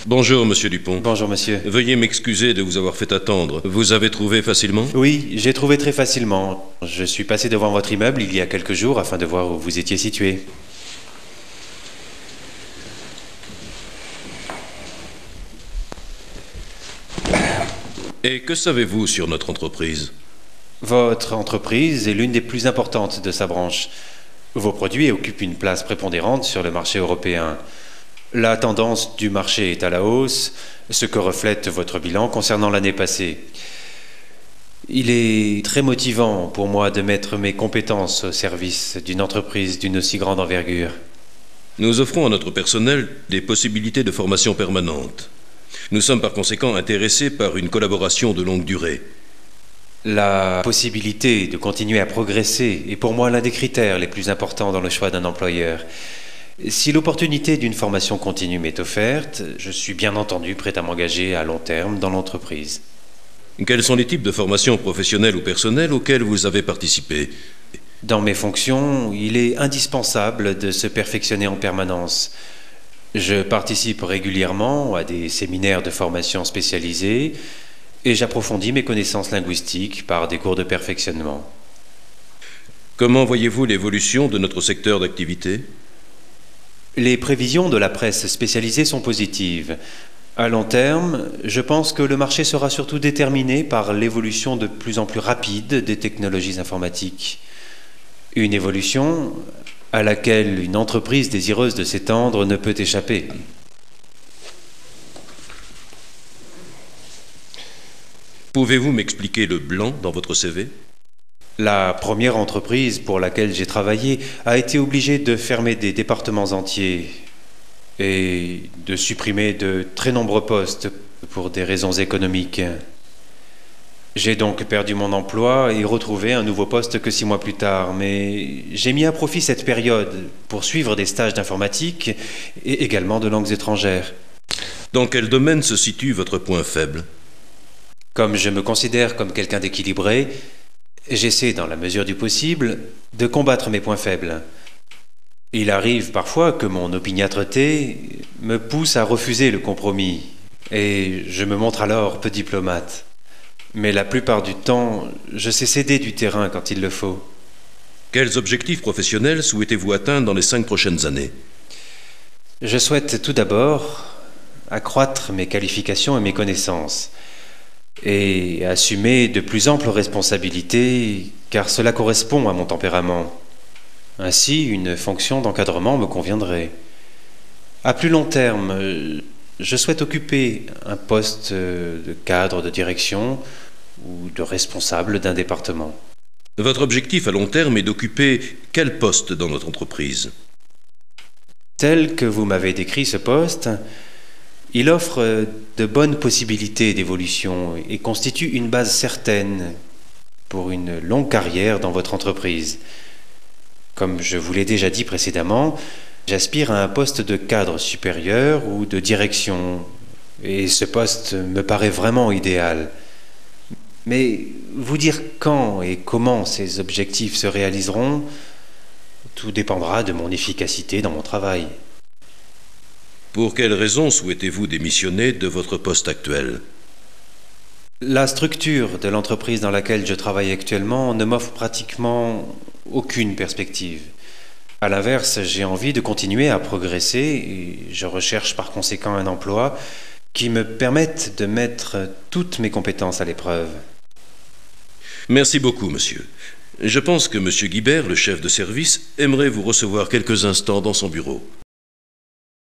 Bonjour, monsieur Dupont. Bonjour, monsieur. Veuillez m'excuser de vous avoir fait attendre. Vous avez trouvé facilement? Oui, j'ai trouvé très facilement. Je suis passé devant votre immeuble il y a quelques jours afin de voir où vous étiez situé. Et que savez-vous sur notre entreprise? Votre entreprise est l'une des plus importantes de sa branche. Vos produits occupent une place prépondérante sur le marché européen. La tendance du marché est à la hausse, ce que reflète votre bilan concernant l'année passée. Il est très motivant pour moi de mettre mes compétences au service d'une entreprise d'une aussi grande envergure. Nous offrons à notre personnel des possibilités de formation permanente. Nous sommes par conséquent intéressés par une collaboration de longue durée. La possibilité de continuer à progresser est pour moi l'un des critères les plus importants dans le choix d'un employeur. Si l'opportunité d'une formation continue m'est offerte, je suis bien entendu prêt à m'engager à long terme dans l'entreprise. Quels sont les types de formations professionnelles ou personnelles auxquelles vous avez participé? Dans mes fonctions, il est indispensable de se perfectionner en permanence. Je participe régulièrement à des séminaires de formation spécialisés et j'approfondis mes connaissances linguistiques par des cours de perfectionnement. Comment voyez-vous l'évolution de notre secteur d'activité? Les prévisions de la presse spécialisée sont positives. À long terme, je pense que le marché sera surtout déterminé par l'évolution de plus en plus rapide des technologies informatiques. Une évolution à laquelle une entreprise désireuse de s'étendre ne peut échapper. Pouvez-vous m'expliquer le blanc dans votre CV? La première entreprise pour laquelle j'ai travaillé a été obligée de fermer des départements entiers et de supprimer de très nombreux postes pour des raisons économiques. J'ai donc perdu mon emploi et retrouvé un nouveau poste que 6 mois plus tard, mais j'ai mis à profit cette période pour suivre des stages d'informatique et également de langues étrangères. Dans quel domaine se situe votre point faible? Comme je me considère comme quelqu'un d'équilibré, j'essaie, dans la mesure du possible, de combattre mes points faibles. Il arrive parfois que mon opiniâtreté me pousse à refuser le compromis, et je me montre alors peu diplomate. Mais la plupart du temps, je sais céder du terrain quand il le faut. Quels objectifs professionnels souhaitez-vous atteindre dans les 5 prochaines années? Je souhaite tout d'abord accroître mes qualifications et mes connaissances, et assumer de plus amples responsabilités, car cela correspond à mon tempérament. Ainsi, une fonction d'encadrement me conviendrait. À plus long terme, je souhaite occuper un poste de cadre de direction ou de responsable d'un département. Votre objectif à long terme est d'occuper quel poste dans notre entreprise? Tel que vous m'avez décrit ce poste, il offre de bonnes possibilités d'évolution et constitue une base certaine pour une longue carrière dans votre entreprise. Comme je vous l'ai déjà dit précédemment, j'aspire à un poste de cadre supérieur ou de direction, et ce poste me paraît vraiment idéal. Mais vous dire quand et comment ces objectifs se réaliseront, tout dépendra de mon efficacité dans mon travail. Pour quelles raisons souhaitez-vous démissionner de votre poste actuel? La structure de l'entreprise dans laquelle je travaille actuellement ne m'offre pratiquement aucune perspective. À l'inverse, j'ai envie de continuer à progresser et je recherche par conséquent un emploi qui me permette de mettre toutes mes compétences à l'épreuve. Merci beaucoup, monsieur. Je pense que monsieur Guibert, le chef de service, aimerait vous recevoir quelques instants dans son bureau.